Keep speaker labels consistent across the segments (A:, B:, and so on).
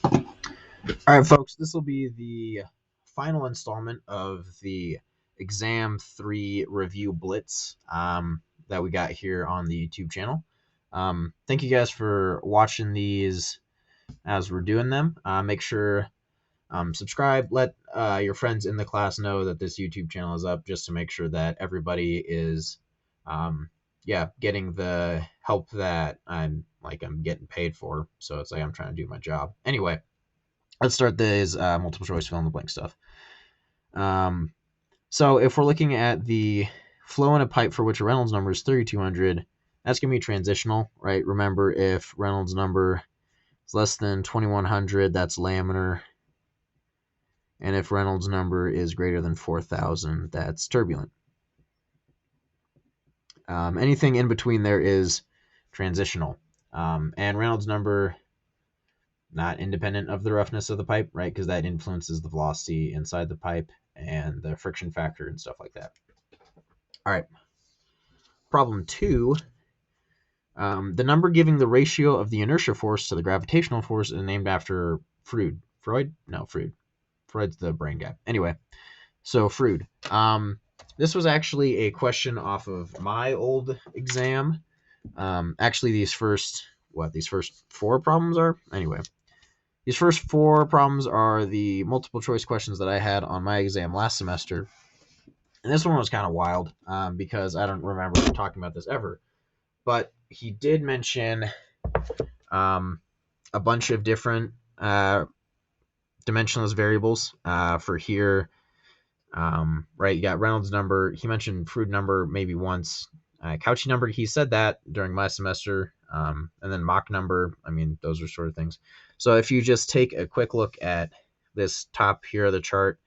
A: All right, folks, this will be the final installment of the Exam 3 Review Blitz that we got here on the YouTube channel. Thank you guys for watching these as we're doing them. Make sure subscribe, let your friends in the class know that this YouTube channel is up, just to make sure that everybody is getting the help that I'm getting paid for. So it's like I'm trying to do my job. Anyway, let's start this multiple choice fill in the blank stuff. So if we're looking at the flow in a pipe for which a Reynolds number is 3200, that's going to be transitional, right? Remember, if Reynolds number is less than 2100, that's laminar. And if Reynolds number is greater than 4000, that's turbulent. Anything in between there is transitional. And Reynolds number, not independent of the roughness of the pipe, right? Because that influences the velocity inside the pipe and the friction factor and stuff like that. All right. Problem 2. The number giving the ratio of the inertia force to the gravitational force is named after Freud. Freud? No, Freud. Freud's the brain guy. Anyway, so Freud. This was actually a question off of my old exam. Actually, these first 4 problems are? Anyway, these first 4 problems are the multiple choice questions that I had on my exam last semester. And this one was kind of wild because I don't remember talking about this ever. But he did mention a bunch of different dimensionless variables for here. Right, you got Reynolds number. He mentioned Freud number maybe once. Cauchy number, he said that during my semester. And then Mach number, I mean, those are sort of things. So if you just take a quick look at this top here of the chart,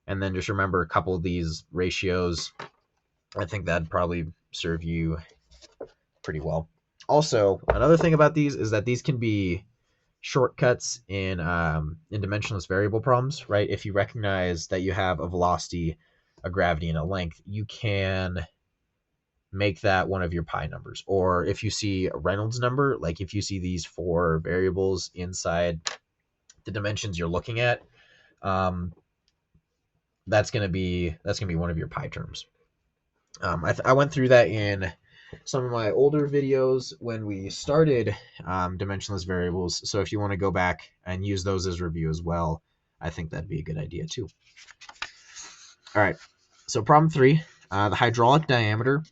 A: and then just remember a couple of these ratios, I think that'd probably serve you pretty well. Also, another thing about these is that these can be shortcuts in dimensionless variable problems, right? If you recognize that you have a velocity, a gravity, and a length, you can make that one of your pi numbers. Or if you see a Reynolds number, like if you see these 4 variables inside the dimensions you're looking at, that's gonna be one of your pi terms. I went through that in some of my older videos when we started dimensionless variables. So if you want to go back and use those as review as well, I think that'd be a good idea too. All right. So problem 3, the hydraulic diameter.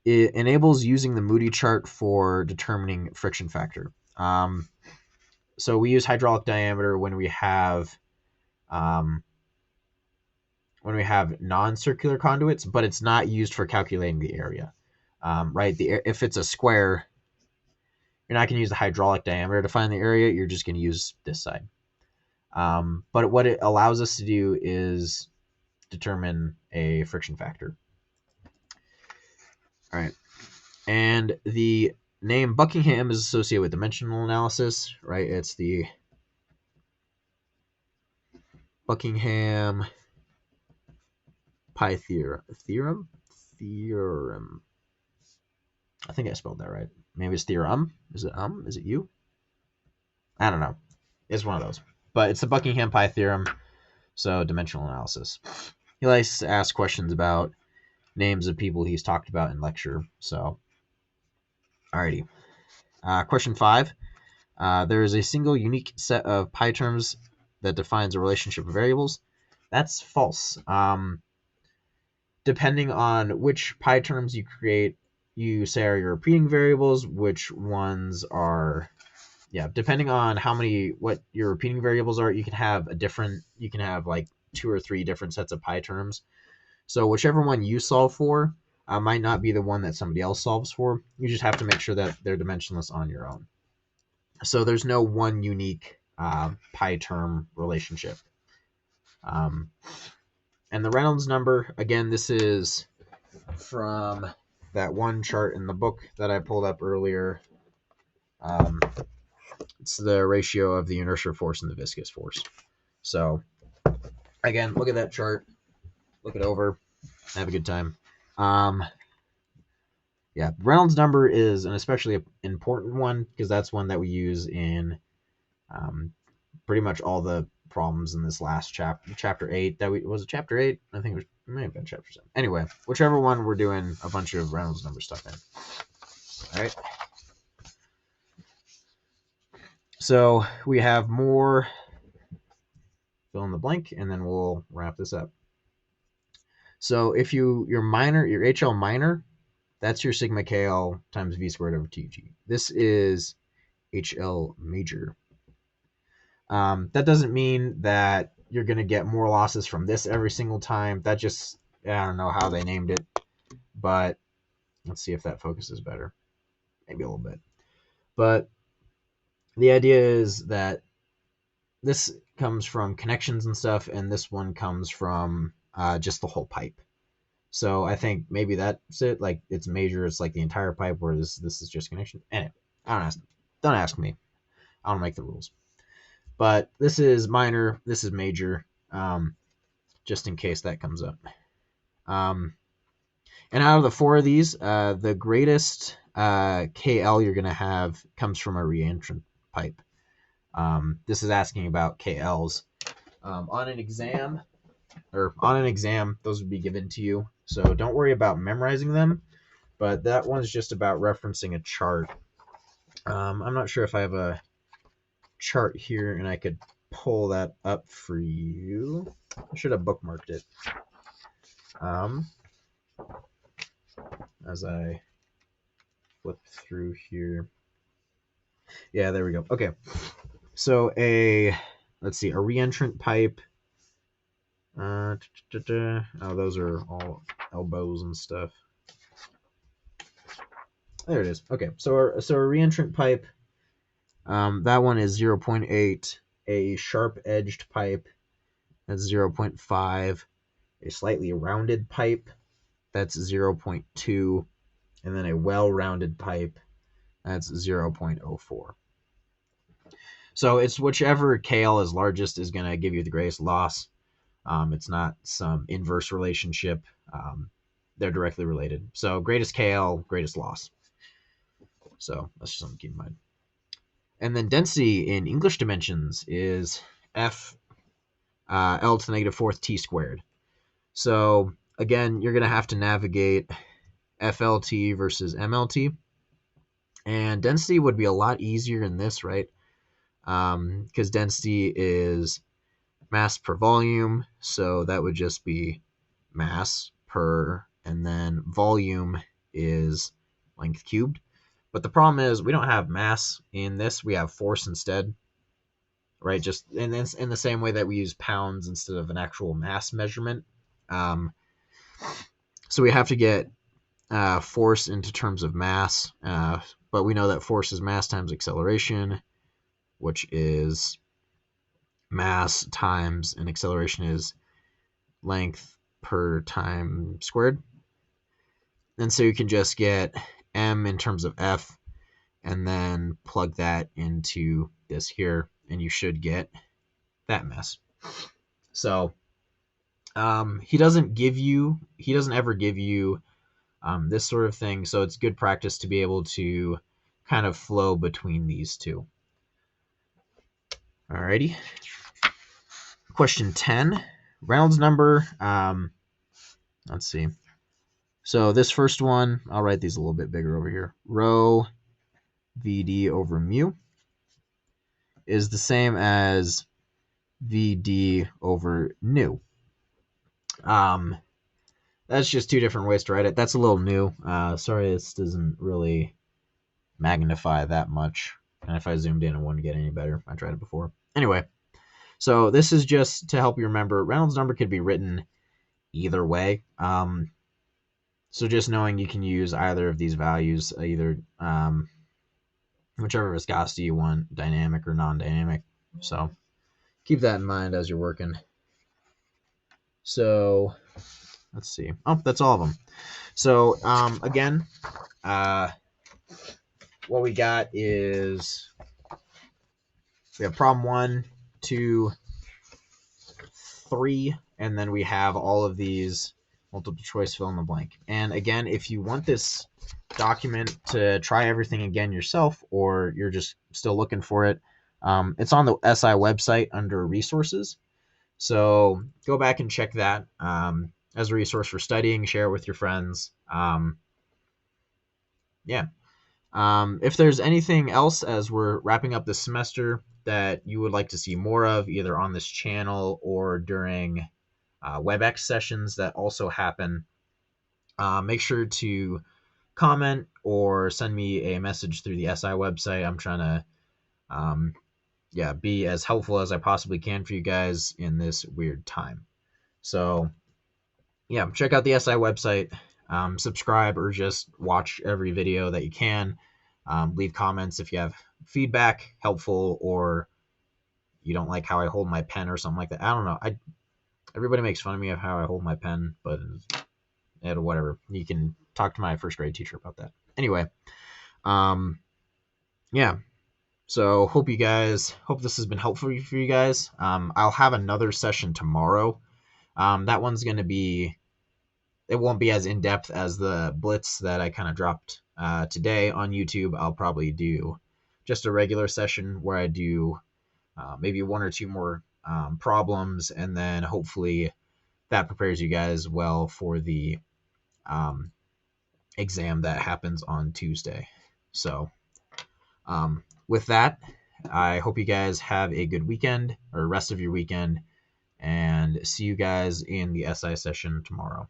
A: It enables using the Moody chart for determining friction factor. So we use hydraulic diameter when we have non-circular conduits, but it's not used for calculating the area. Right? If it's a square, you're not going to use the hydraulic diameter to find the area. You're just going to use this side. But what it allows us to do is determine a friction factor. All right. And the name Buckingham is associated with dimensional analysis, right? It's the Buckingham pi theorem. I think I spelled that right. Maybe it's theorem. Is it Is it you? I don't know. It's one of those. But it's the Buckingham pi theorem. So dimensional analysis. He likes to ask questions about names of people he's talked about in lecture. So, alrighty. Question 5. There is a single unique set of pi terms that defines a relationship of variables. That's false. Depending on which pi terms you create, you say are your repeating variables, which ones are, depending on what your repeating variables are, you can have like 2 or 3 different sets of pi terms. So whichever one you solve for might not be the one that somebody else solves for. You just have to make sure that they're dimensionless on your own. So there's no one unique pi term relationship. And the Reynolds number, again, this is from that one chart in the book that I pulled up earlier. It's the ratio of the inertial force and the viscous force. So, again, look at that chart. Look it over. Have a good time. Yeah, Reynolds number is an especially important one because that's one that we use in pretty much all the problems in this last chapter 8. That was it chapter 8? I think it may have been chapter 7. Anyway, whichever one we're doing a bunch of Reynolds number stuff in. All right. So we have more fill in the blank, and then we'll wrap this up. So if your HL minor, that's your sigma KL times V squared over TG. This is HL major. That doesn't mean that you're going to get more losses from this every single time. That just, I don't know how they named it, but let's see if that focuses better. Maybe a little bit. But the idea is that this comes from connections and stuff, and this one comes from just the whole pipe. So I think maybe that's it. Like it's major, it's like the entire pipe, whereas this is just connection. Anyway, don't ask me. I don't make the rules. But this is minor, this is major, just in case that comes up. And out of the 4 of these, the greatest KL you're going to have comes from a reentrant pipe. This is asking about KLs. On an exam, those would be given to you. So don't worry about memorizing them, but that one's just about referencing a chart. I'm not sure if I have a chart here and I could pull that up for you. I should have bookmarked it. As I flip through here. Yeah, there we go. Okay. So let's see, a reentrant pipe. Oh, those are all elbows and stuff. There it is. Okay, so a reentrant pipe, that one is 0.8. A sharp-edged pipe, that's 0.5. A slightly rounded pipe, that's 0.2. And then a well-rounded pipe, that's 0.04. So it's whichever KL is largest is going to give you the greatest loss. It's not some inverse relationship. They're directly related. So greatest KL, greatest loss. So that's just something to keep in mind. And then density in English dimensions is F L to the negative 4th T squared. So again, you're going to have to navigate FLT versus MLT. And density would be a lot easier in this, right? Because density is mass per volume, so that would just be mass per, and then volume is length cubed. But the problem is we don't have mass in this, we have force instead, right? Just in the same way that we use pounds instead of an actual mass measurement. So we have to get force into terms of mass, but we know that force is mass times acceleration, which is mass times, and acceleration is length per time squared. And so you can just get m in terms of F and then plug that into this here, and you should get that mess. So he doesn't ever give you this sort of thing, so it's good practice to be able to kind of flow between these two. Alrighty. Question 10. Reynolds number. Let's see. So this first one, I'll write these a little bit bigger over here. Rho VD over mu is the same as VD over nu. That's just 2 different ways to write it. That's a little new. Sorry, this doesn't really magnify that much. And if I zoomed in, it wouldn't get any better. I tried it before. Anyway, so this is just to help you remember. Reynolds number could be written either way. So just knowing you can use either of these values, either whichever viscosity you want, dynamic or non-dynamic. So keep that in mind as you're working. So let's see. Oh, that's all of them. So again, what we got is we have problem 1, 2, 3, and then we have all of these multiple choice fill in the blank. And again, if you want this document to try everything again yourself, or you're just still looking for it, it's on the SI website under resources. So go back and check that as a resource for studying, share it with your friends. Yeah. If there's anything else as we're wrapping up this semester that you would like to see more of, either on this channel or during WebEx sessions that also happen, make sure to comment or send me a message through the SI website. I'm trying to be as helpful as I possibly can for you guys in this weird time. So check out the SI website, subscribe, or just watch every video that you can. Leave comments if you have feedback, helpful, or you don't like how I hold my pen or something like that. I don't know. Everybody makes fun of me of how I hold my pen, but whatever. You can talk to my first grade teacher about that. Anyway, yeah. So hope this has been helpful for you guys. I'll have another session tomorrow. That one's going to be, it won't be as in-depth as the blitz that I kind of dropped today on YouTube. I'll probably do just a regular session where I do maybe one or two more problems, and then hopefully that prepares you guys well for the exam that happens on Tuesday. So with that, I hope you guys have a good weekend or rest of your weekend, and see you guys in the SI session tomorrow.